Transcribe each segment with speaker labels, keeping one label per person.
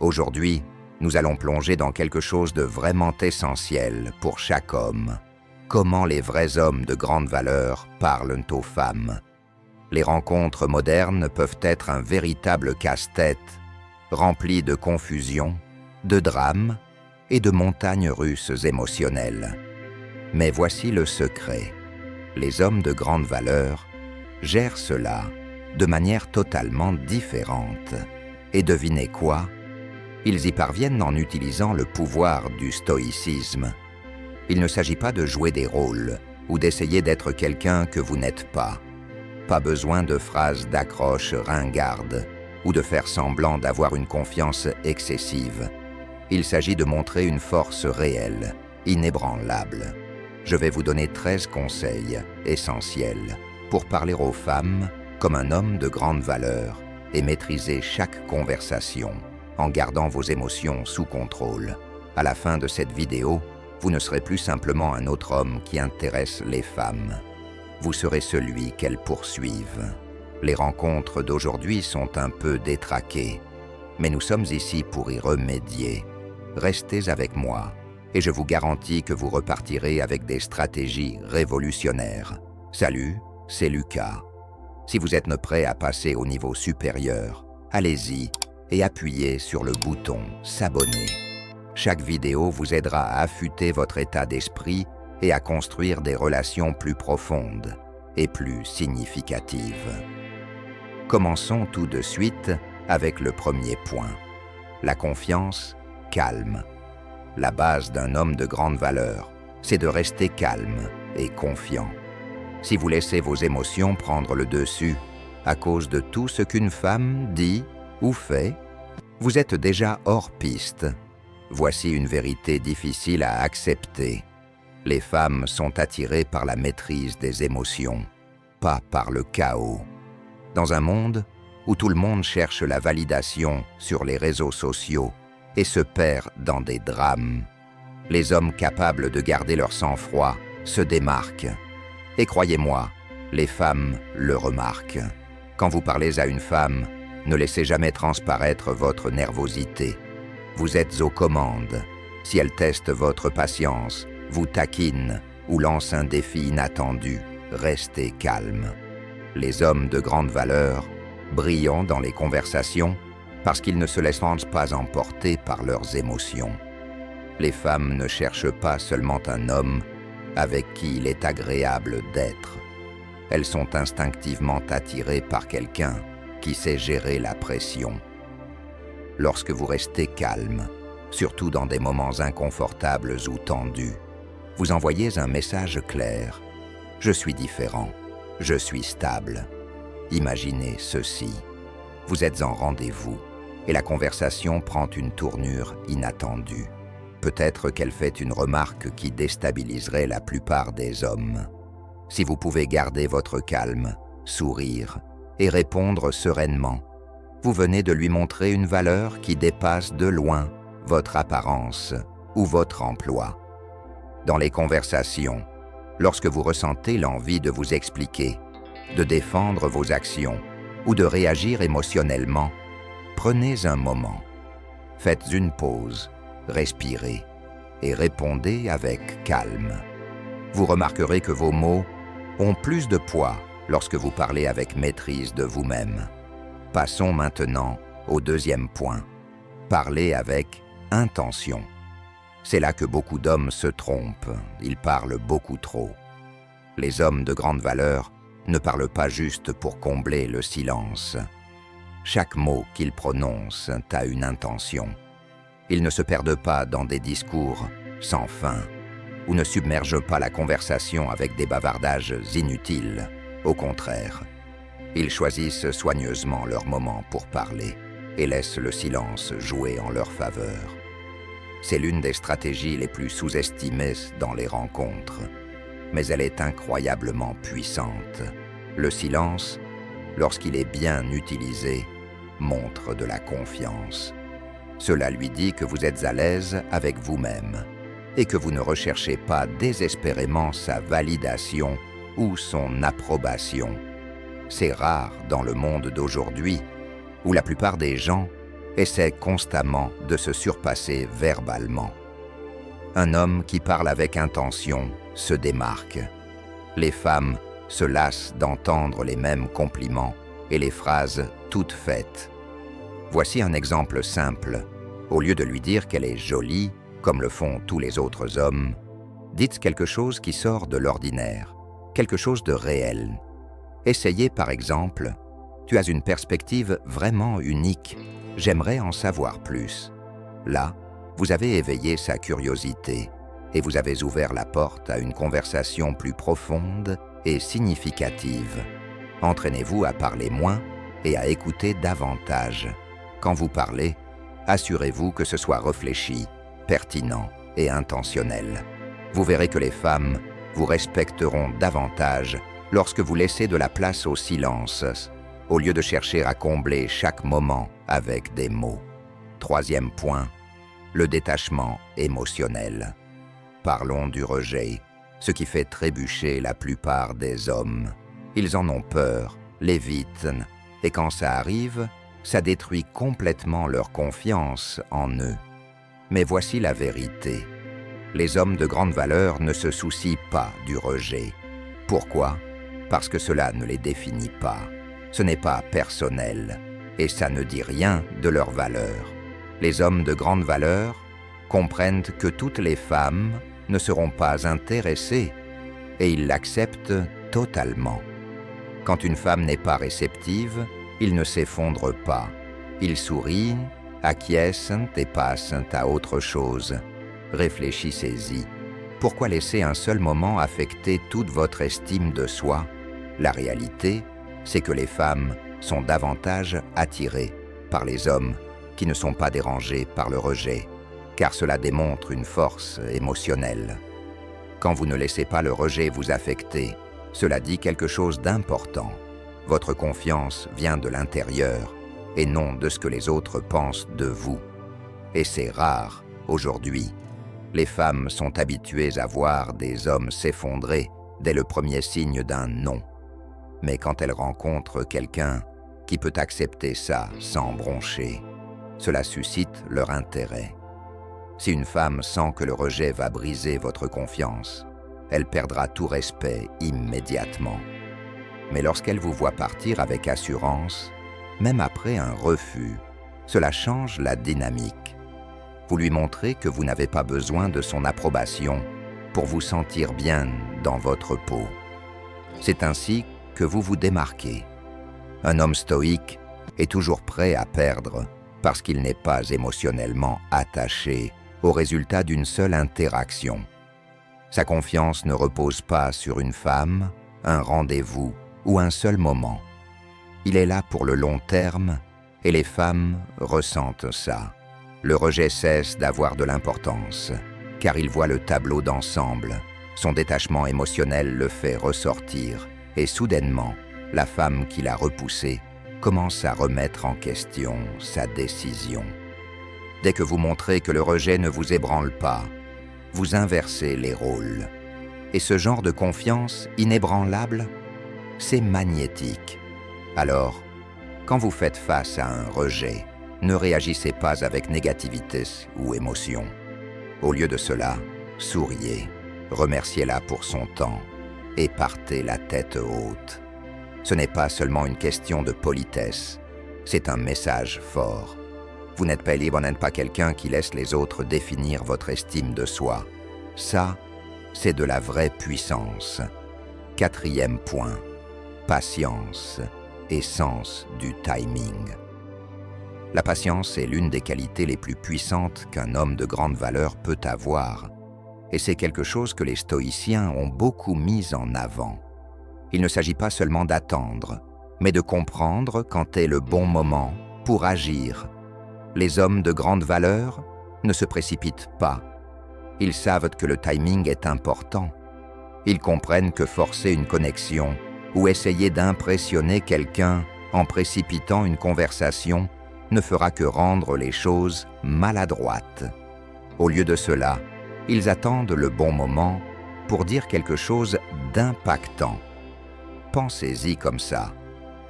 Speaker 1: Aujourd'hui, nous allons plonger dans quelque chose de vraiment essentiel pour chaque homme. Comment les vrais hommes de grande valeur parlent aux femmes. Les rencontres modernes peuvent être un véritable casse-tête, rempli de confusion, de drames et de montagnes russes émotionnelles. Mais voici le secret. Les hommes de grande valeur gèrent cela de manière totalement différente. Et devinez quoi? Ils y parviennent en utilisant le pouvoir du stoïcisme. Il ne s'agit pas de jouer des rôles ou d'essayer d'être quelqu'un que vous n'êtes pas. Pas besoin de phrases d'accroche ringardes ou de faire semblant d'avoir une confiance excessive. Il s'agit de montrer une force réelle, inébranlable. Je vais vous donner 13 conseils essentiels pour parler aux femmes comme un homme de grande valeur et maîtriser chaque conversation en gardant vos émotions sous contrôle. À la fin de cette vidéo, vous ne serez plus simplement un autre homme qui intéresse les femmes. Vous serez celui qu'elles poursuivent. Les rencontres d'aujourd'hui sont un peu détraquées, mais nous sommes ici pour y remédier. Restez avec moi et je vous garantis que vous repartirez avec des stratégies révolutionnaires. Salut, c'est Lucas. Si vous êtes prêt à passer au niveau supérieur, allez-y et appuyez sur le bouton « S'abonner ». Chaque vidéo vous aidera à affûter votre état d'esprit et à construire des relations plus profondes et plus significatives. Commençons tout de suite avec le premier point. La confiance calme. La base d'un homme de grande valeur, c'est de rester calme et confiant. Si vous laissez vos émotions prendre le dessus à cause de tout ce qu'une femme dit ou fait, vous êtes déjà hors piste. Voici une vérité difficile à accepter. Les femmes sont attirées par la maîtrise des émotions, pas par le chaos. Dans un monde où tout le monde cherche la validation sur les réseaux sociaux et se perd dans des drames, les hommes capables de garder leur sang-froid se démarquent. Et croyez-moi, les femmes le remarquent. Quand vous parlez à une femme, ne laissez jamais transparaître votre nervosité. Vous êtes aux commandes. Si elle teste votre patience, vous taquine ou lance un défi inattendu, restez calme. Les hommes de grande valeur brillent dans les conversations parce qu'ils ne se laissent pas emporter par leurs émotions. Les femmes ne cherchent pas seulement un homme avec qui il est agréable d'être. Elles sont instinctivement attirées par quelqu'un qui sait gérer la pression. Lorsque vous restez calme, surtout dans des moments inconfortables ou tendus, vous envoyez un message clair. Je suis différent, je suis stable. Imaginez ceci. Vous êtes en rendez-vous et la conversation prend une tournure inattendue. Peut-être qu'elle fait une remarque qui déstabiliserait la plupart des hommes. Si vous pouvez garder votre calme, sourire et répondre sereinement, vous venez de lui montrer une valeur qui dépasse de loin votre apparence ou votre emploi. Dans les conversations, lorsque vous ressentez l'envie de vous expliquer, de défendre vos actions ou de réagir émotionnellement, prenez un moment. Faites une pause, respirez et répondez avec calme. Vous remarquerez que vos mots ont plus de poids lorsque vous parlez avec maîtrise de vous-même. Passons maintenant au deuxième point. Parlez avec intention. C'est là que beaucoup d'hommes se trompent. Ils parlent beaucoup trop. Les hommes de grande valeur ne parlent pas juste pour combler le silence. Chaque mot qu'ils prononcent a une intention. Ils ne se perdent pas dans des discours sans fin ou ne submergent pas la conversation avec des bavardages inutiles. Au contraire, ils choisissent soigneusement leur moment pour parler et laissent le silence jouer en leur faveur. C'est l'une des stratégies les plus sous-estimées dans les rencontres, mais elle est incroyablement puissante. Le silence, lorsqu'il est bien utilisé, montre de la confiance. Cela lui dit que vous êtes à l'aise avec vous-même et que vous ne recherchez pas désespérément sa validation ou son approbation. C'est rare dans le monde d'aujourd'hui, où la plupart des gens essaie constamment de se surpasser verbalement. Un homme qui parle avec intention se démarque. Les femmes se lassent d'entendre les mêmes compliments et les phrases toutes faites. Voici un exemple simple. Au lieu de lui dire qu'elle est jolie, comme le font tous les autres hommes, dites quelque chose qui sort de l'ordinaire, quelque chose de réel. Essayez par exemple, tu as une perspective vraiment unique, j'aimerais en savoir plus. Là, vous avez éveillé sa curiosité et vous avez ouvert la porte à une conversation plus profonde et significative. Entraînez-vous à parler moins et à écouter davantage. Quand vous parlez, assurez-vous que ce soit réfléchi, pertinent et intentionnel. Vous verrez que les femmes vous respecteront davantage lorsque vous laissez de la place au silence, au lieu de chercher à combler chaque moment avec des mots. Troisième point, le détachement émotionnel. Parlons du rejet, ce qui fait trébucher la plupart des hommes. Ils en ont peur, l'évitent, et quand ça arrive, ça détruit complètement leur confiance en eux. Mais voici la vérité. Les hommes de grande valeur ne se soucient pas du rejet. Pourquoi? Parce que cela ne les définit pas. Ce n'est pas personnel, et ça ne dit rien de leur valeur. Les hommes de grande valeur comprennent que toutes les femmes ne seront pas intéressées, et ils l'acceptent totalement. Quand une femme n'est pas réceptive, ils ne s'effondrent pas. Ils sourient, acquiescent et passent à autre chose. Réfléchissez-y. Pourquoi laisser un seul moment affecter toute votre estime de soi? La réalité, c'est que les femmes sont davantage attirées par les hommes qui ne sont pas dérangés par le rejet, car cela démontre une force émotionnelle. Quand vous ne laissez pas le rejet vous affecter, cela dit quelque chose d'important. Votre confiance vient de l'intérieur et non de ce que les autres pensent de vous. Et c'est rare aujourd'hui. Les femmes sont habituées à voir des hommes s'effondrer dès le premier signe d'un non. Mais quand elles rencontrent quelqu'un qui peut accepter ça sans broncher, cela suscite leur intérêt. Si une femme sent que le rejet va briser votre confiance, elle perdra tout respect immédiatement. Mais lorsqu'elle vous voit partir avec assurance, même après un refus, cela change la dynamique. Vous lui montrez que vous n'avez pas besoin de son approbation pour vous sentir bien dans votre peau. C'est ainsi que vous vous démarquez. Un homme stoïque est toujours prêt à perdre parce qu'il n'est pas émotionnellement attaché au résultat d'une seule interaction. Sa confiance ne repose pas sur une femme, un rendez-vous ou un seul moment. Il est là pour le long terme et les femmes ressentent ça. Le rejet cesse d'avoir de l'importance car il voit le tableau d'ensemble. Son détachement émotionnel le fait ressortir et soudainement, la femme qui l'a repoussé commence à remettre en question sa décision. Dès que vous montrez que le rejet ne vous ébranle pas, vous inversez les rôles. Et ce genre de confiance inébranlable, c'est magnétique. Alors, quand vous faites face à un rejet, ne réagissez pas avec négativité ou émotion. Au lieu de cela, souriez, remerciez-la pour son temps et partez la tête haute. Ce n'est pas seulement une question de politesse, c'est un message fort. Vous n'êtes pas libre, n'êtes pas quelqu'un qui laisse les autres définir votre estime de soi. Ça, c'est de la vraie puissance. Quatrième point, patience et sens du timing. La patience est l'une des qualités les plus puissantes qu'un homme de grande valeur peut avoir. Et c'est quelque chose que les stoïciens ont beaucoup mis en avant. Il ne s'agit pas seulement d'attendre, mais de comprendre quand est le bon moment pour agir. Les hommes de grande valeur ne se précipitent pas. Ils savent que le timing est important. Ils comprennent que forcer une connexion ou essayer d'impressionner quelqu'un en précipitant une conversation ne fera que rendre les choses maladroites. Au lieu de cela, ils attendent le bon moment pour dire quelque chose d'impactant. Pensez-y comme ça.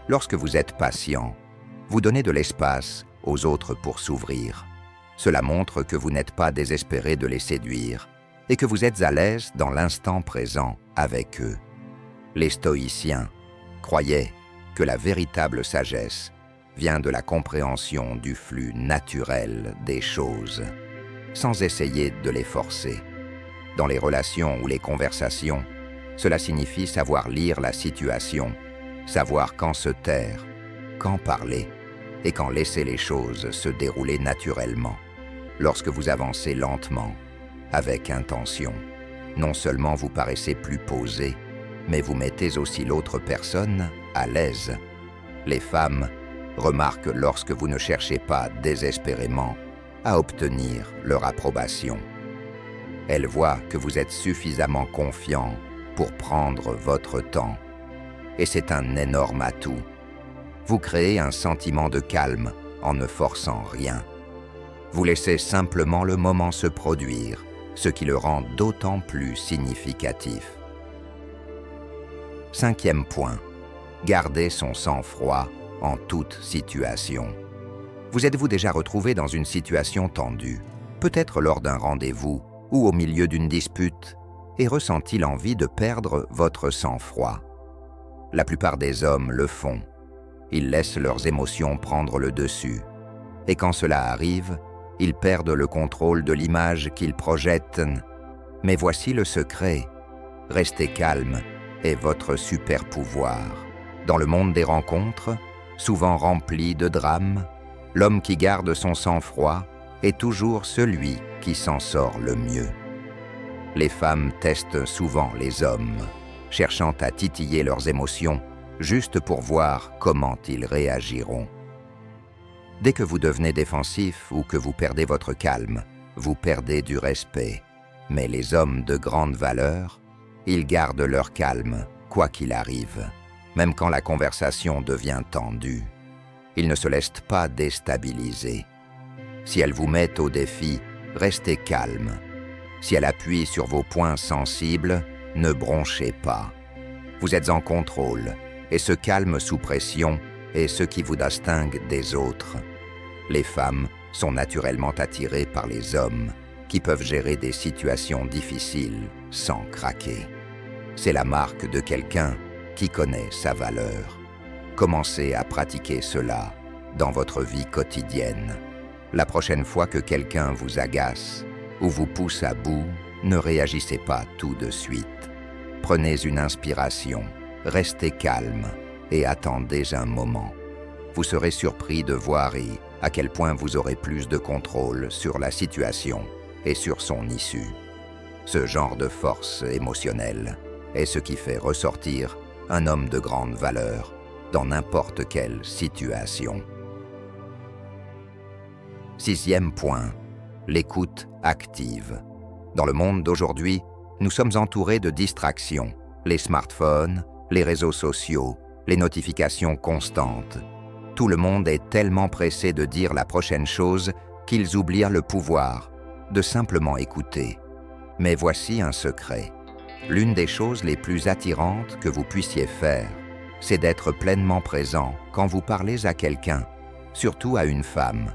Speaker 1: Lorsque vous êtes patient, vous donnez de l'espace aux autres pour s'ouvrir. Cela montre que vous n'êtes pas désespéré de les séduire et que vous êtes à l'aise dans l'instant présent avec eux. Les stoïciens croyaient que la véritable sagesse vient de la compréhension du flux naturel des choses, sans essayer de les forcer. Dans les relations ou les conversations, cela signifie savoir lire la situation, savoir quand se taire, quand parler et quand laisser les choses se dérouler naturellement. Lorsque vous avancez lentement, avec intention, non seulement vous paraissez plus posé, mais vous mettez aussi l'autre personne à l'aise. Les femmes remarquent lorsque vous ne cherchez pas désespérément à obtenir leur approbation. Elles voient que vous êtes suffisamment confiant pour prendre votre temps. Et c'est un énorme atout. Vous créez un sentiment de calme en ne forçant rien. Vous laissez simplement le moment se produire, ce qui le rend d'autant plus significatif. 5e point. Garder son sang-froid en toute situation. Vous êtes-vous déjà retrouvé dans une situation tendue, peut-être lors d'un rendez-vous ou au milieu d'une dispute, et ressenti l'envie de perdre votre sang-froid? La plupart des hommes le font. Ils laissent leurs émotions prendre le dessus. Et quand cela arrive, ils perdent le contrôle de l'image qu'ils projettent. Mais voici le secret. Restez calme est votre super pouvoir. Dans le monde des rencontres, souvent rempli de drames, l'homme qui garde son sang-froid est toujours celui qui s'en sort le mieux. Les femmes testent souvent les hommes, cherchant à titiller leurs émotions, juste pour voir comment ils réagiront. Dès que vous devenez défensif ou que vous perdez votre calme, vous perdez du respect. Mais les hommes de grande valeur, ils gardent leur calme, quoi qu'il arrive, même quand la conversation devient tendue. Ils ne se laissent pas déstabiliser. Si elle vous met au défi, restez calme. Si elle appuie sur vos points sensibles, ne bronchez pas. Vous êtes en contrôle, et ce calme sous pression est ce qui vous distingue des autres. Les femmes sont naturellement attirées par les hommes qui peuvent gérer des situations difficiles sans craquer. C'est la marque de quelqu'un qui connaît sa valeur. Commencez à pratiquer cela dans votre vie quotidienne. La prochaine fois que quelqu'un vous agace ou vous pousse à bout, ne réagissez pas tout de suite. Prenez une inspiration, restez calme et attendez un moment. Vous serez surpris de voir à quel point vous aurez plus de contrôle sur la situation et sur son issue. Ce genre de force émotionnelle est ce qui fait ressortir un homme de grande valeur dans n'importe quelle situation. 6e point, l'écoute active. Dans le monde d'aujourd'hui, nous sommes entourés de distractions, les smartphones, les réseaux sociaux, les notifications constantes. Tout le monde est tellement pressé de dire la prochaine chose qu'ils oublient le pouvoir de simplement écouter. Mais voici un secret. L'une des choses les plus attirantes que vous puissiez faire, c'est d'être pleinement présent quand vous parlez à quelqu'un, surtout à une femme.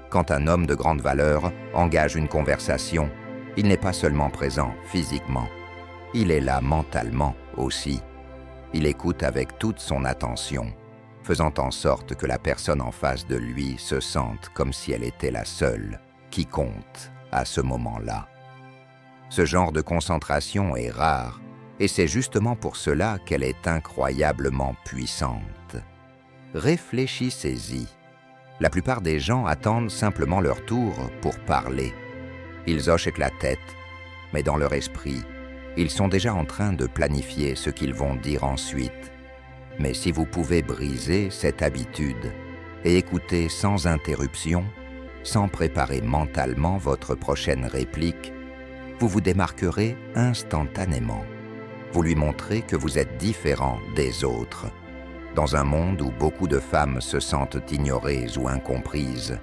Speaker 1: Quand un homme de grande valeur engage une conversation, il n'est pas seulement présent physiquement, il est là mentalement aussi. Il écoute avec toute son attention, faisant en sorte que la personne en face de lui se sente comme si elle était la seule qui compte à ce moment-là. Ce genre de concentration est rare, et c'est justement pour cela qu'elle est incroyablement puissante. Réfléchissez-y. La plupart des gens attendent simplement leur tour pour parler. Ils hochent la tête, mais dans leur esprit, ils sont déjà en train de planifier ce qu'ils vont dire ensuite. Mais si vous pouvez briser cette habitude et écouter sans interruption, sans préparer mentalement votre prochaine réplique, vous vous démarquerez instantanément. Vous lui montrez que vous êtes différent des autres. Dans un monde où beaucoup de femmes se sentent ignorées ou incomprises,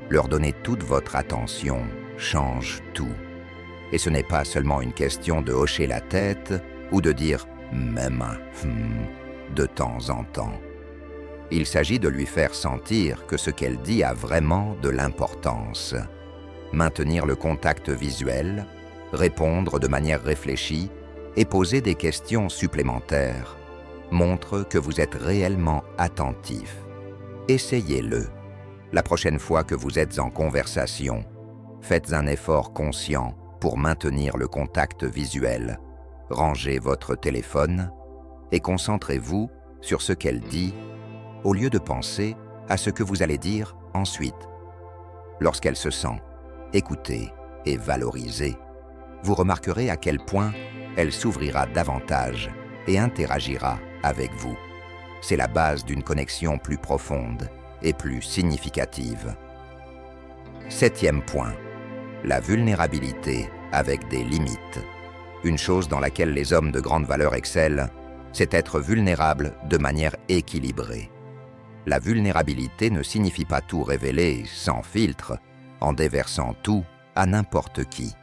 Speaker 1: leur donner toute votre attention change tout. Et ce n'est pas seulement une question de hocher la tête ou de dire « même » de temps en temps. Il s'agit de lui faire sentir que ce qu'elle dit a vraiment de l'importance. Maintenir le contact visuel, répondre de manière réfléchie et poser des questions supplémentaires montre que vous êtes réellement attentif. Essayez-le. La prochaine fois que vous êtes en conversation, faites un effort conscient pour maintenir le contact visuel. Rangez votre téléphone et concentrez-vous sur ce qu'elle dit au lieu de penser à ce que vous allez dire ensuite. Lorsqu'elle se sent écoutée et valorisée, vous remarquerez à quel point elle s'ouvrira davantage et interagira avec vous. C'est la base d'une connexion plus profonde et plus significative. 7e point, la vulnérabilité avec des limites. Une chose dans laquelle les hommes de grande valeur excellent, c'est être vulnérable de manière équilibrée. La vulnérabilité ne signifie pas tout révéler sans filtre, en déversant tout à n'importe qui.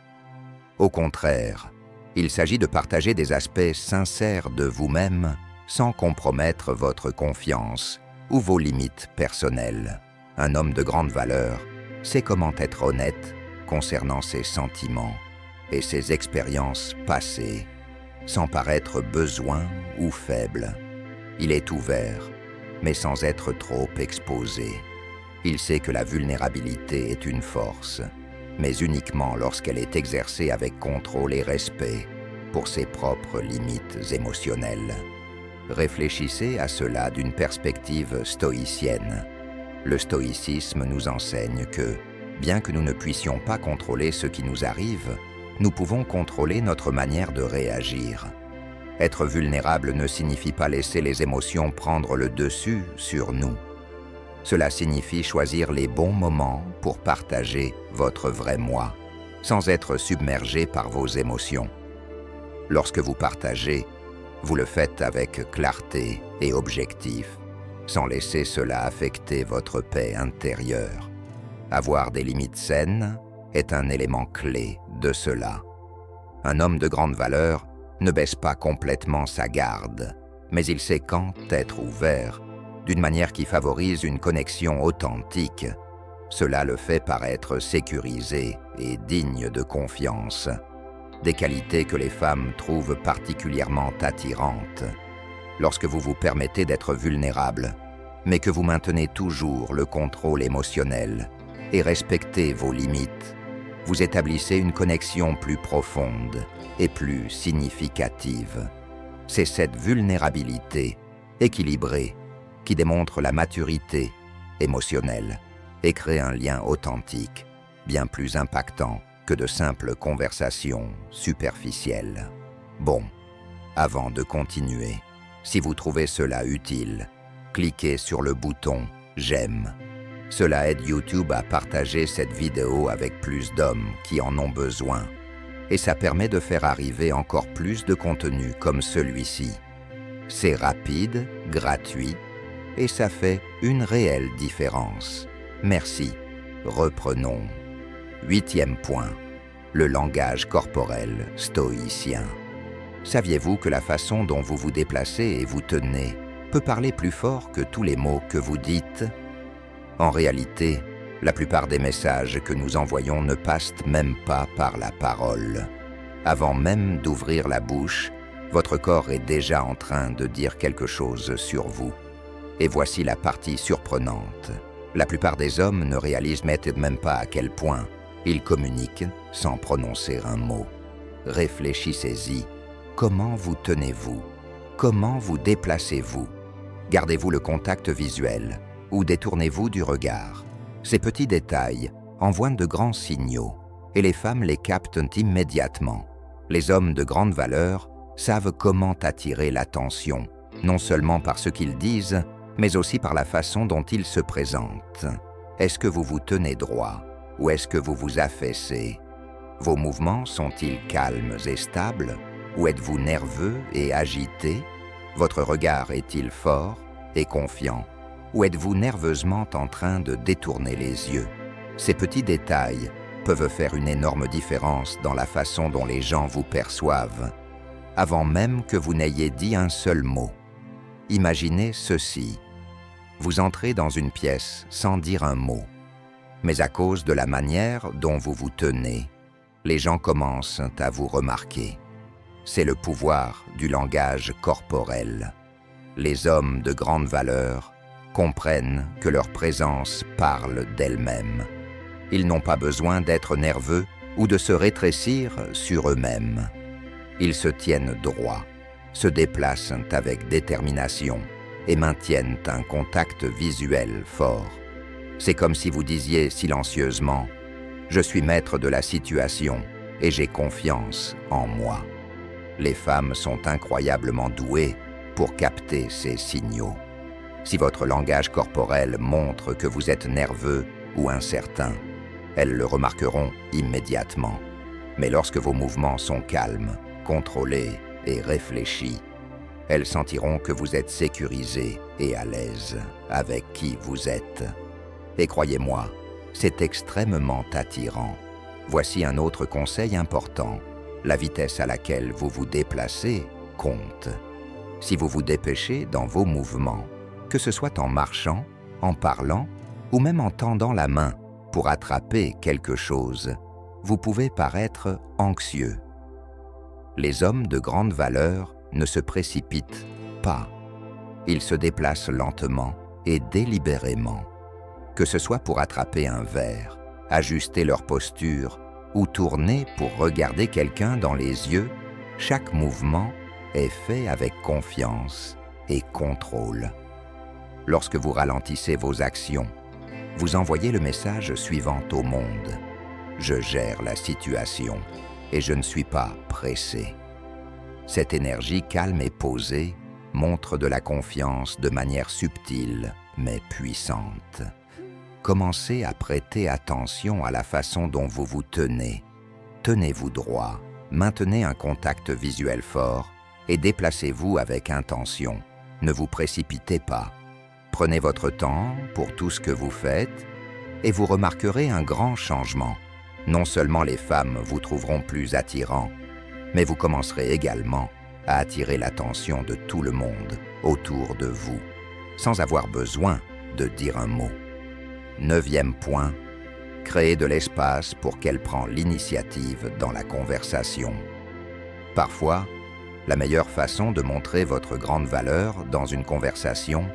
Speaker 1: Au contraire, il s'agit de partager des aspects sincères de vous-même sans compromettre votre confiance ou vos limites personnelles. Un homme de grande valeur sait comment être honnête concernant ses sentiments et ses expériences passées, sans paraître besoin ou faible. Il est ouvert, mais sans être trop exposé. Il sait que la vulnérabilité est une force, mais uniquement lorsqu'elle est exercée avec contrôle et respect pour ses propres limites émotionnelles. Réfléchissez à cela d'une perspective stoïcienne. Le stoïcisme nous enseigne que, bien que nous ne puissions pas contrôler ce qui nous arrive, nous pouvons contrôler notre manière de réagir. Être vulnérable ne signifie pas laisser les émotions prendre le dessus sur nous. Cela signifie choisir les bons moments pour partager votre vrai moi, sans être submergé par vos émotions. Lorsque vous partagez, vous le faites avec clarté et objectif, sans laisser cela affecter votre paix intérieure. Avoir des limites saines est un élément clé de cela. Un homme de grande valeur ne baisse pas complètement sa garde, mais il sait quand être ouvert, d'une manière qui favorise une connexion authentique. Cela le fait paraître sécurisé et digne de confiance, des qualités que les femmes trouvent particulièrement attirantes. Lorsque vous vous permettez d'être vulnérable, mais que vous maintenez toujours le contrôle émotionnel et respectez vos limites, vous établissez une connexion plus profonde et plus significative. C'est cette vulnérabilité équilibrée qui démontre la maturité émotionnelle et crée un lien authentique, bien plus impactant que de simples conversations superficielles. Bon, avant de continuer, si vous trouvez cela utile, cliquez sur le bouton « J'aime ». Cela aide YouTube à partager cette vidéo avec plus d'hommes qui en ont besoin, et ça permet de faire arriver encore plus de contenu comme celui-ci. C'est rapide, gratuit, et ça fait une réelle différence. Merci. Reprenons. 8e point. Le langage corporel stoïcien. Saviez-vous que la façon dont vous vous déplacez et vous tenez peut parler plus fort que tous les mots que vous dites? En réalité, la plupart des messages que nous envoyons ne passent même pas par la parole. Avant même d'ouvrir la bouche, votre corps est déjà en train de dire quelque chose sur vous. Et voici la partie surprenante. La plupart des hommes ne réalisent même pas à quel point ils communiquent sans prononcer un mot. Réfléchissez-y. Comment vous tenez-vous? Comment vous déplacez-vous? Gardez-vous le contact visuel ou détournez-vous du regard? Ces petits détails envoient de grands signaux et les femmes les captent immédiatement. Les hommes de grande valeur savent comment attirer l'attention, non seulement par ce qu'ils disent, mais aussi par la façon dont ils se présentent. Est-ce que vous vous tenez droit ou est-ce que vous vous affaissez? Vos mouvements sont-ils calmes et stables ou êtes-vous nerveux et agité? Votre regard est-il fort et confiant ou êtes-vous nerveusement en train de détourner les yeux? Ces petits détails peuvent faire une énorme différence dans la façon dont les gens vous perçoivent, avant même que vous n'ayez dit un seul mot. Imaginez ceci. Vous entrez dans une pièce sans dire un mot. Mais à cause de la manière dont vous vous tenez, les gens commencent à vous remarquer. C'est le pouvoir du langage corporel. Les hommes de grande valeur comprennent que leur présence parle d'elle-même. Ils n'ont pas besoin d'être nerveux ou de se rétrécir sur eux-mêmes. Ils se tiennent droit, se déplacent avec détermination et maintiennent un contact visuel fort. C'est comme si vous disiez silencieusement « Je suis maître de la situation et j'ai confiance en moi ». Les femmes sont incroyablement douées pour capter ces signaux. Si votre langage corporel montre que vous êtes nerveux ou incertain, elles le remarqueront immédiatement. Mais lorsque vos mouvements sont calmes, contrôlés et réfléchis, elles sentiront que vous êtes sécurisé et à l'aise avec qui vous êtes. Et croyez-moi, c'est extrêmement attirant. Voici un autre conseil important. La vitesse à laquelle vous vous déplacez compte. Si vous vous dépêchez dans vos mouvements, que ce soit en marchant, en parlant ou même en tendant la main pour attraper quelque chose, vous pouvez paraître anxieux. Les hommes de grande valeur ne se précipitent pas. Ils se déplacent lentement et délibérément. Que ce soit pour attraper un verre, ajuster leur posture ou tourner pour regarder quelqu'un dans les yeux, chaque mouvement est fait avec confiance et contrôle. Lorsque vous ralentissez vos actions, vous envoyez le message suivant au monde. Je gère la situation et je ne suis pas pressé. Cette énergie calme et posée montre de la confiance de manière subtile mais puissante. Commencez à prêter attention à la façon dont vous vous tenez. Tenez-vous droit, maintenez un contact visuel fort et déplacez-vous avec intention. Ne vous précipitez pas. Prenez votre temps pour tout ce que vous faites et vous remarquerez un grand changement. Non seulement les femmes vous trouveront plus attirant, mais vous commencerez également à attirer l'attention de tout le monde autour de vous, sans avoir besoin de dire un mot. 9e point, créer de l'espace pour qu'elle prenne l'initiative dans la conversation. Parfois, la meilleure façon de montrer votre grande valeur dans une conversation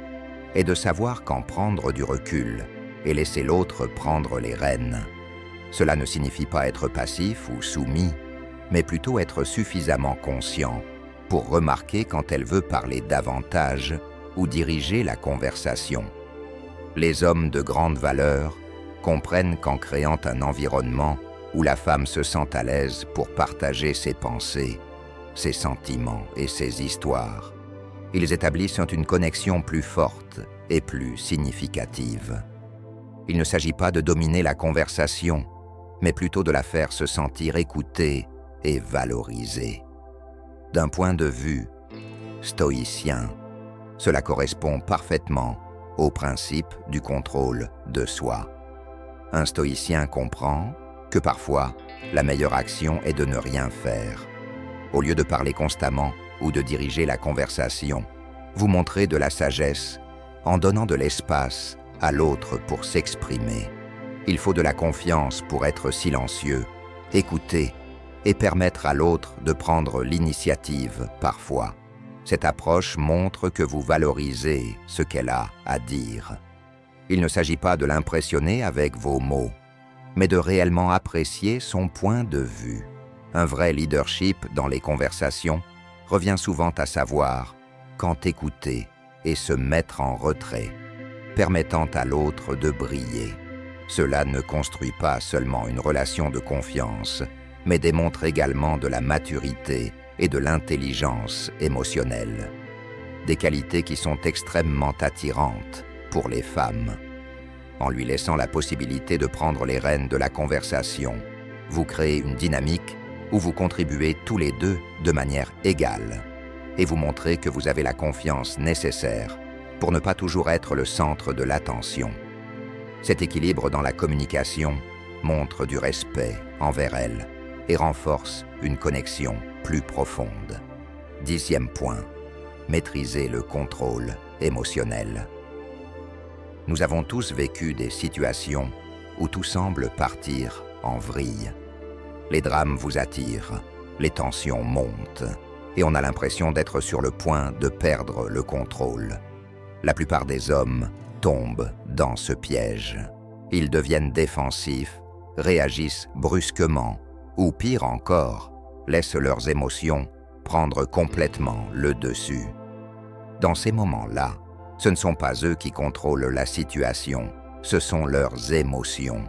Speaker 1: est de savoir quand prendre du recul et laisser l'autre prendre les rênes. Cela ne signifie pas être passif ou soumis, mais plutôt être suffisamment conscient pour remarquer quand elle veut parler davantage ou diriger la conversation. Les hommes de grande valeur comprennent qu'en créant un environnement où la femme se sent à l'aise pour partager ses pensées, ses sentiments et ses histoires, ils établissent une connexion plus forte et plus significative. Il ne s'agit pas de dominer la conversation, mais plutôt de la faire se sentir écoutée et valorisée. D'un point de vue stoïcien, cela correspond parfaitement au principe du contrôle de soi. Un stoïcien comprend que parfois, la meilleure action est de ne rien faire. Au lieu de parler constamment ou de diriger la conversation, vous montrez de la sagesse en donnant de l'espace à l'autre pour s'exprimer. Il faut de la confiance pour être silencieux, écouter et permettre à l'autre de prendre l'initiative parfois. Cette approche montre que vous valorisez ce qu'elle a à dire. Il ne s'agit pas de l'impressionner avec vos mots, mais de réellement apprécier son point de vue. Un vrai leadership dans les conversations revient souvent à savoir quand écouter et se mettre en retrait, permettant à l'autre de briller. Cela ne construit pas seulement une relation de confiance, mais démontre également de la maturité et de l'intelligence émotionnelle. Des qualités qui sont extrêmement attirantes pour les femmes. En lui laissant la possibilité de prendre les rênes de la conversation, vous créez une dynamique où vous contribuez tous les deux de manière égale et vous montrez que vous avez la confiance nécessaire pour ne pas toujours être le centre de l'attention. Cet équilibre dans la communication montre du respect envers elle et renforce une connexion plus profonde. 10e point, maîtriser le contrôle émotionnel. Nous avons tous vécu des situations où tout semble partir en vrille. Les drames vous attirent, les tensions montent, et on a l'impression d'être sur le point de perdre le contrôle. La plupart des hommes tombent dans ce piège. Ils deviennent défensifs, réagissent brusquement, ou pire encore, laissent leurs émotions prendre complètement le dessus. Dans ces moments-là, ce ne sont pas eux qui contrôlent la situation, ce sont leurs émotions.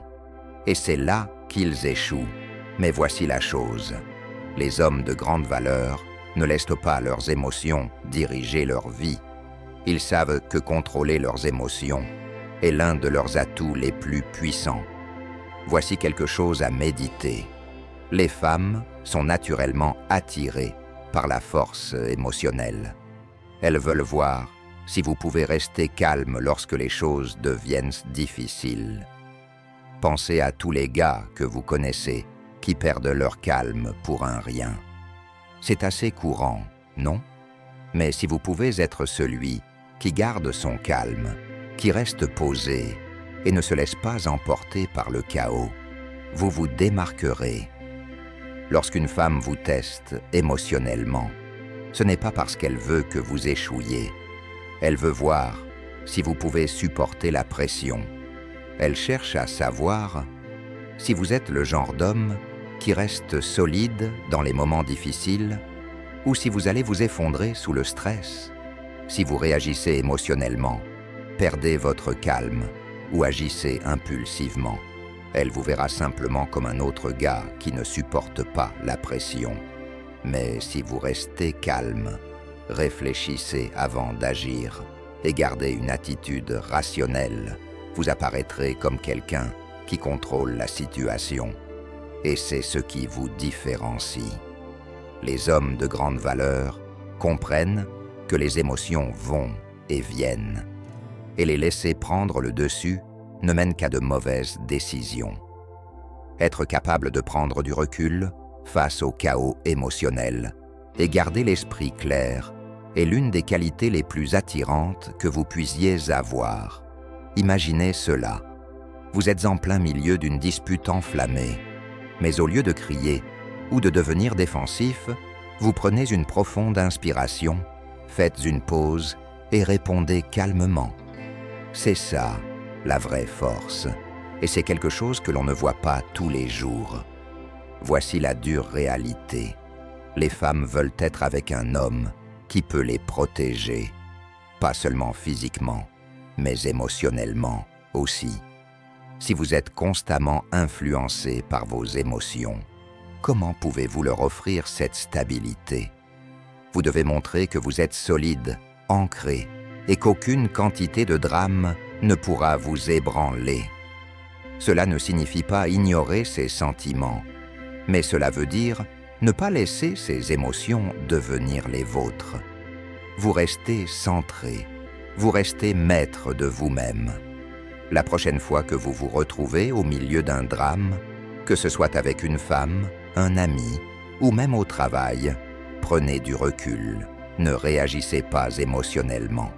Speaker 1: Et c'est là qu'ils échouent. Mais voici la chose. Les hommes de grande valeur ne laissent pas leurs émotions diriger leur vie. Ils savent que contrôler leurs émotions est l'un de leurs atouts les plus puissants. Voici quelque chose à méditer. Les femmes sont naturellement attirées par la force émotionnelle. Elles veulent voir si vous pouvez rester calme lorsque les choses deviennent difficiles. Pensez à tous les gars que vous connaissez qui perdent leur calme pour un rien. C'est assez courant, non? Mais si vous pouvez être celui qui garde son calme, qui reste posé et ne se laisse pas emporter par le chaos, vous vous démarquerez. Lorsqu'une femme vous teste émotionnellement, ce n'est pas parce qu'elle veut que vous échouiez. Elle veut voir si vous pouvez supporter la pression. Elle cherche à savoir si vous êtes le genre d'homme qui reste solide dans les moments difficiles ou si vous allez vous effondrer sous le stress, si vous réagissez émotionnellement, perdez votre calme ou agissez impulsivement. Elle vous verra simplement comme un autre gars qui ne supporte pas la pression. Mais si vous restez calme, réfléchissez avant d'agir et gardez une attitude rationnelle, vous apparaîtrez comme quelqu'un qui contrôle la situation. Et c'est ce qui vous différencie. Les hommes de grande valeur comprennent que les émotions vont et viennent, et les laisser prendre le dessus ne mène qu'à de mauvaises décisions. Être capable de prendre du recul face au chaos émotionnel et garder l'esprit clair est l'une des qualités les plus attirantes que vous puissiez avoir. Imaginez cela. Vous êtes en plein milieu d'une dispute enflammée, mais au lieu de crier ou de devenir défensif, vous prenez une profonde inspiration, faites une pause et répondez calmement. C'est ça, la vraie force, et c'est quelque chose que l'on ne voit pas tous les jours. Voici la dure réalité. Les femmes veulent être avec un homme qui peut les protéger, pas seulement physiquement, mais émotionnellement aussi. Si vous êtes constamment influencé par vos émotions, comment pouvez-vous leur offrir cette stabilité? Vous devez montrer que vous êtes solide, ancré, et qu'aucune quantité de drame ne pourra vous ébranler. Cela ne signifie pas ignorer ses sentiments, mais cela veut dire ne pas laisser ces émotions devenir les vôtres. Vous restez centré, vous restez maître de vous-même. La prochaine fois que vous vous retrouvez au milieu d'un drame, que ce soit avec une femme, un ami ou même au travail, prenez du recul, ne réagissez pas émotionnellement.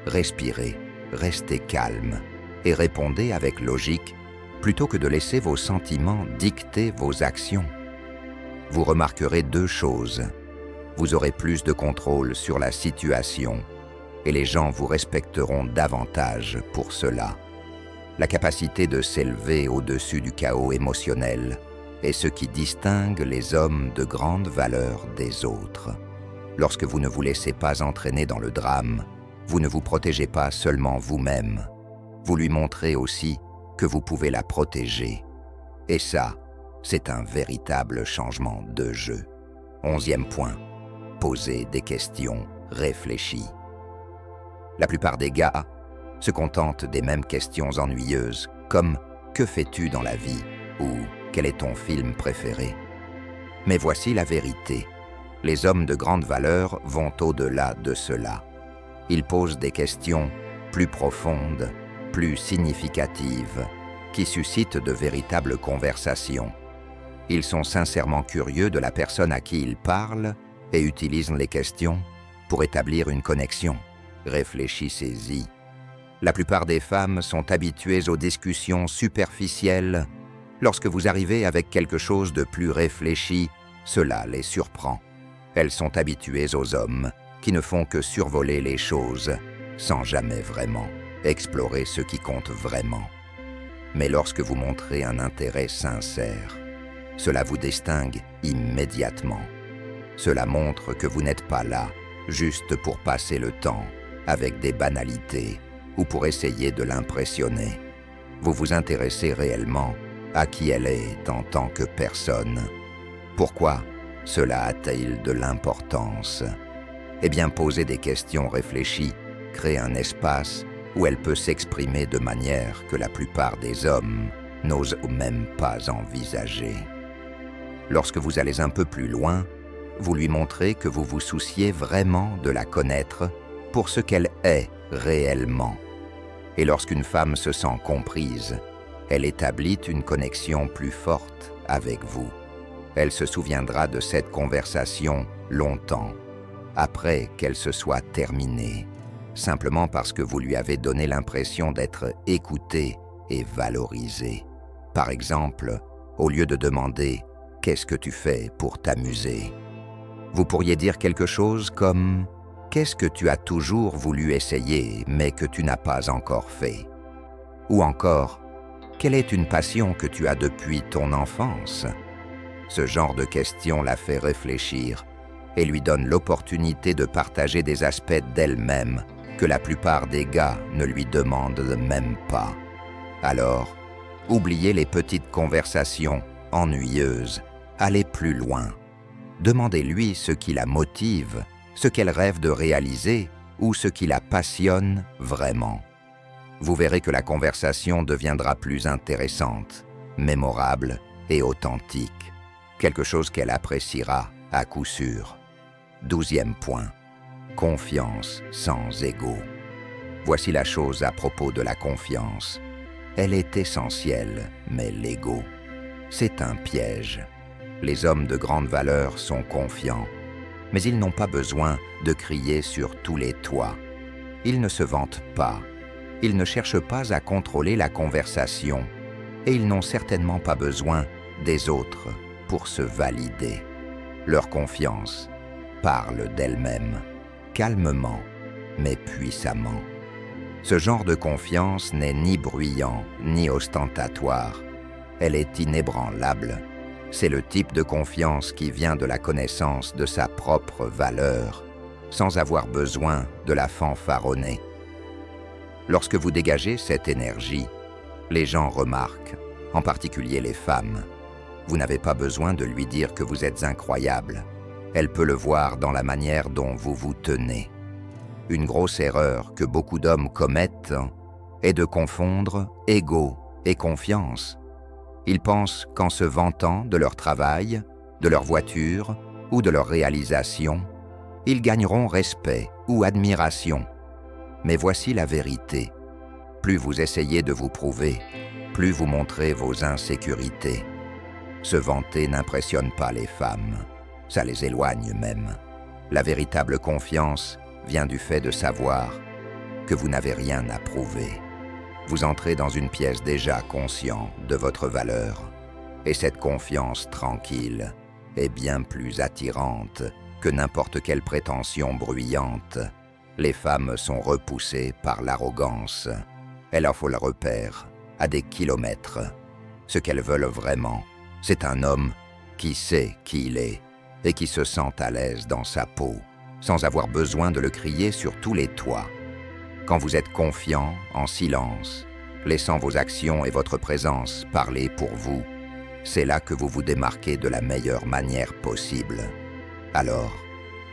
Speaker 1: Respirez, restez calme et répondez avec logique plutôt que de laisser vos sentiments dicter vos actions. Vous remarquerez deux choses. Vous aurez plus de contrôle sur la situation et les gens vous respecteront davantage pour cela. La capacité de s'élever au-dessus du chaos émotionnel est ce qui distingue les hommes de grande valeur des autres. Lorsque vous ne vous laissez pas entraîner dans le drame, vous ne vous protégez pas seulement vous-même, vous lui montrez aussi que vous pouvez la protéger. Et ça, c'est un véritable changement de jeu. 11e point, posez des questions réfléchies. La plupart des gars se contentent des mêmes questions ennuyeuses, comme « Que fais-tu dans la vie ?» ou « Quel est ton film préféré ?» Mais voici la vérité. Les hommes de grande valeur vont au-delà de cela. Ils posent des questions plus profondes, plus significatives, qui suscitent de véritables conversations. Ils sont sincèrement curieux de la personne à qui ils parlent et utilisent les questions pour établir une connexion. Réfléchissez-y. La plupart des femmes sont habituées aux discussions superficielles. Lorsque vous arrivez avec quelque chose de plus réfléchi, cela les surprend. Elles sont habituées aux hommes qui ne font que survoler les choses sans jamais vraiment explorer ce qui compte vraiment. Mais lorsque vous montrez un intérêt sincère, cela vous distingue immédiatement. Cela montre que vous n'êtes pas là juste pour passer le temps avec des banalités ou pour essayer de l'impressionner. Vous vous intéressez réellement à qui elle est en tant que personne. Pourquoi cela a-t-il de l'importance? Eh bien, poser des questions réfléchies crée un espace où elle peut s'exprimer de manière que la plupart des hommes n'osent même pas envisager. Lorsque vous allez un peu plus loin, vous lui montrez que vous vous souciez vraiment de la connaître pour ce qu'elle est réellement. Et lorsqu'une femme se sent comprise, elle établit une connexion plus forte avec vous. Elle se souviendra de cette conversation longtemps, après qu'elle se soit terminée, simplement parce que vous lui avez donné l'impression d'être écouté et valorisé. Par exemple, au lieu de demander « Qu'est-ce que tu fais pour t'amuser ?», vous pourriez dire quelque chose comme « Qu'est-ce que tu as toujours voulu essayer mais que tu n'as pas encore fait ?» Ou encore « Quelle est une passion que tu as depuis ton enfance ?» Ce genre de questions la fait réfléchir et lui donne l'opportunité de partager des aspects d'elle-même que la plupart des gars ne lui demandent même pas. Alors, oubliez les petites conversations ennuyeuses, allez plus loin. Demandez-lui ce qui la motive, ce qu'elle rêve de réaliser ou ce qui la passionne vraiment. Vous verrez que la conversation deviendra plus intéressante, mémorable et authentique. Quelque chose qu'elle appréciera à coup sûr. 12e point. Confiance sans ego. Voici la chose à propos de la confiance. Elle est essentielle, mais l'ego, c'est un piège. Les hommes de grande valeur sont confiants, mais ils n'ont pas besoin de crier sur tous les toits. Ils ne se vantent pas. Ils ne cherchent pas à contrôler la conversation, et ils n'ont certainement pas besoin des autres pour se valider. Leur confiance parle d'elle-même, calmement, mais puissamment. Ce genre de confiance n'est ni bruyant, ni ostentatoire. Elle est inébranlable. C'est le type de confiance qui vient de la connaissance de sa propre valeur, sans avoir besoin de la fanfaronner. Lorsque vous dégagez cette énergie, les gens remarquent, en particulier les femmes. Vous n'avez pas besoin de lui dire que vous êtes incroyable. Elle peut le voir dans la manière dont vous vous tenez. Une grosse erreur que beaucoup d'hommes commettent est de confondre ego et confiance. Ils pensent qu'en se vantant de leur travail, de leur voiture ou de leur réalisation, ils gagneront respect ou admiration. Mais voici la vérité. Plus vous essayez de vous prouver, plus vous montrez vos insécurités. Se vanter n'impressionne pas les femmes, ça les éloigne même. La véritable confiance vient du fait de savoir que vous n'avez rien à prouver. Vous entrez dans une pièce déjà conscient de votre valeur, et cette confiance tranquille est bien plus attirante que n'importe quelle prétention bruyante. Les femmes sont repoussées par l'arrogance. Elles en faut le repère à des kilomètres. Ce qu'elles veulent vraiment, c'est un homme qui sait qui il est et qui se sent à l'aise dans sa peau, sans avoir besoin de le crier sur tous les toits. Quand vous êtes confiant, en silence, laissant vos actions et votre présence parler pour vous, c'est là que vous vous démarquez de la meilleure manière possible. Alors,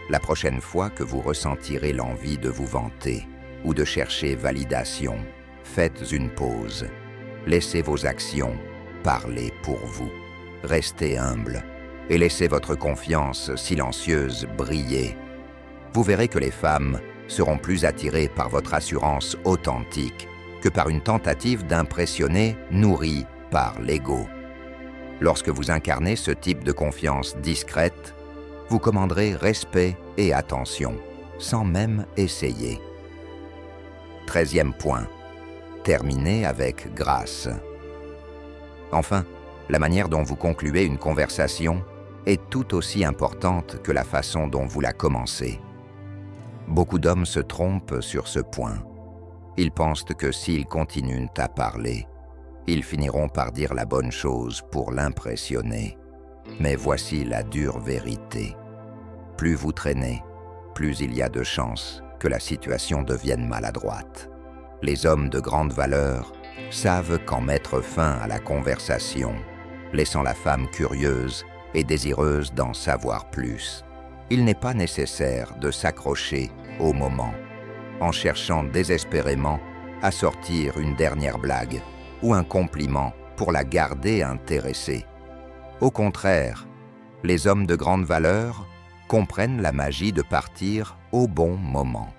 Speaker 1: la prochaine fois que vous ressentirez l'envie de vous vanter ou de chercher validation, faites une pause. Laissez vos actions parler pour vous. Restez humble et laissez votre confiance silencieuse briller. Vous verrez que les femmes seront plus attirées par votre assurance authentique que par une tentative d'impressionner nourrie par l'ego. Lorsque vous incarnez ce type de confiance discrète, vous commanderez respect et attention, sans même essayer. 13e point, terminez avec grâce. Enfin, la manière dont vous concluez une conversation est tout aussi importante que la façon dont vous la commencez. Beaucoup d'hommes se trompent sur ce point. Ils pensent que s'ils continuent à parler, ils finiront par dire la bonne chose pour l'impressionner. Mais voici la dure vérité. Plus vous traînez, plus il y a de chances que la situation devienne maladroite. Les hommes de grande valeur savent quand mettre fin à la conversation, laissant la femme curieuse et désireuse d'en savoir plus. Il n'est pas nécessaire de s'accrocher au moment, en cherchant désespérément à sortir une dernière blague ou un compliment pour la garder intéressée. Au contraire, les hommes de grande valeur comprennent la magie de partir au bon moment.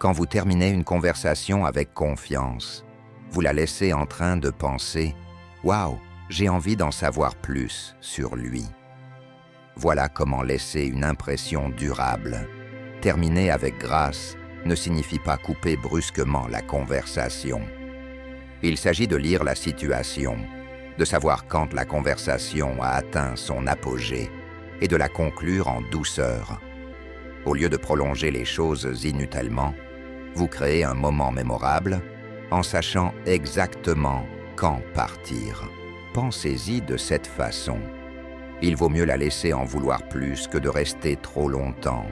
Speaker 1: Quand vous terminez une conversation avec confiance, vous la laissez en train de penser « Waouh, j'ai envie d'en savoir plus sur lui ». Voilà comment laisser une impression durable. Terminer avec grâce ne signifie pas couper brusquement la conversation. Il s'agit de lire la situation, de savoir quand la conversation a atteint son apogée et de la conclure en douceur. Au lieu de prolonger les choses inutilement, vous créez un moment mémorable en sachant exactement quand partir. Pensez-y de cette façon. Il vaut mieux la laisser en vouloir plus que de rester trop longtemps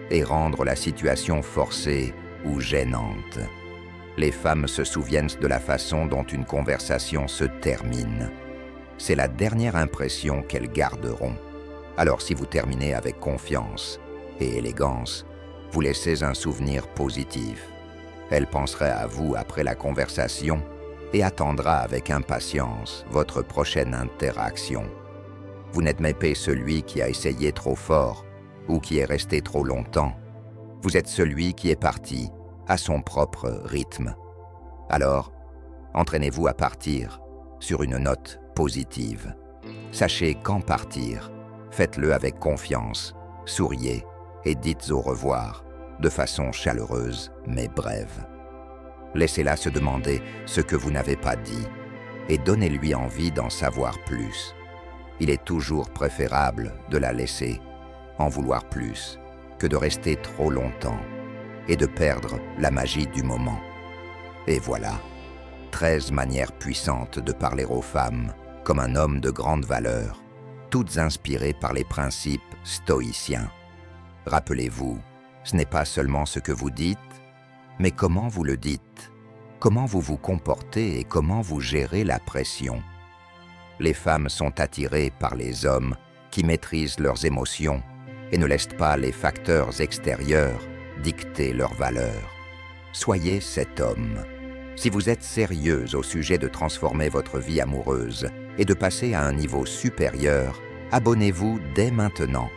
Speaker 1: et rendre la situation forcée ou gênante. Les femmes se souviennent de la façon dont une conversation se termine. C'est la dernière impression qu'elles garderont. Alors si vous terminez avec confiance et élégance, vous laissez un souvenir positif. Elle penserait à vous après la conversation et attendra avec impatience votre prochaine interaction. Vous n'êtes même pas celui qui a essayé trop fort ou qui est resté trop longtemps. Vous êtes celui qui est parti à son propre rythme. Alors, entraînez-vous à partir sur une note positive. Sachez quand partir. Faites-le avec confiance, souriez et dites au revoir de façon chaleureuse mais brève. Laissez-la se demander ce que vous n'avez pas dit et donnez-lui envie d'en savoir plus. Il est toujours préférable de la laisser en vouloir plus que de rester trop longtemps et de perdre la magie du moment. Et voilà, 13 manières puissantes de parler aux femmes comme un homme de grande valeur, toutes inspirées par les principes stoïciens. Rappelez-vous, ce n'est pas seulement ce que vous dites, mais comment vous le dites, comment vous vous comportez et comment vous gérez la pression. Les femmes sont attirées par les hommes qui maîtrisent leurs émotions et ne laissent pas les facteurs extérieurs dicter leurs valeurs. Soyez cet homme. Si vous êtes sérieuse au sujet de transformer votre vie amoureuse et de passer à un niveau supérieur, abonnez-vous dès maintenant.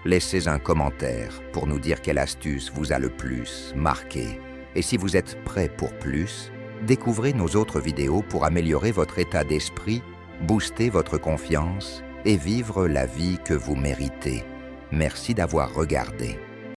Speaker 1: Laissez un commentaire pour nous dire quelle astuce vous a le plus marqué. Et si vous êtes prêt pour plus, découvrez nos autres vidéos pour améliorer votre état d'esprit, booster votre confiance et vivre la vie que vous méritez. Merci d'avoir regardé.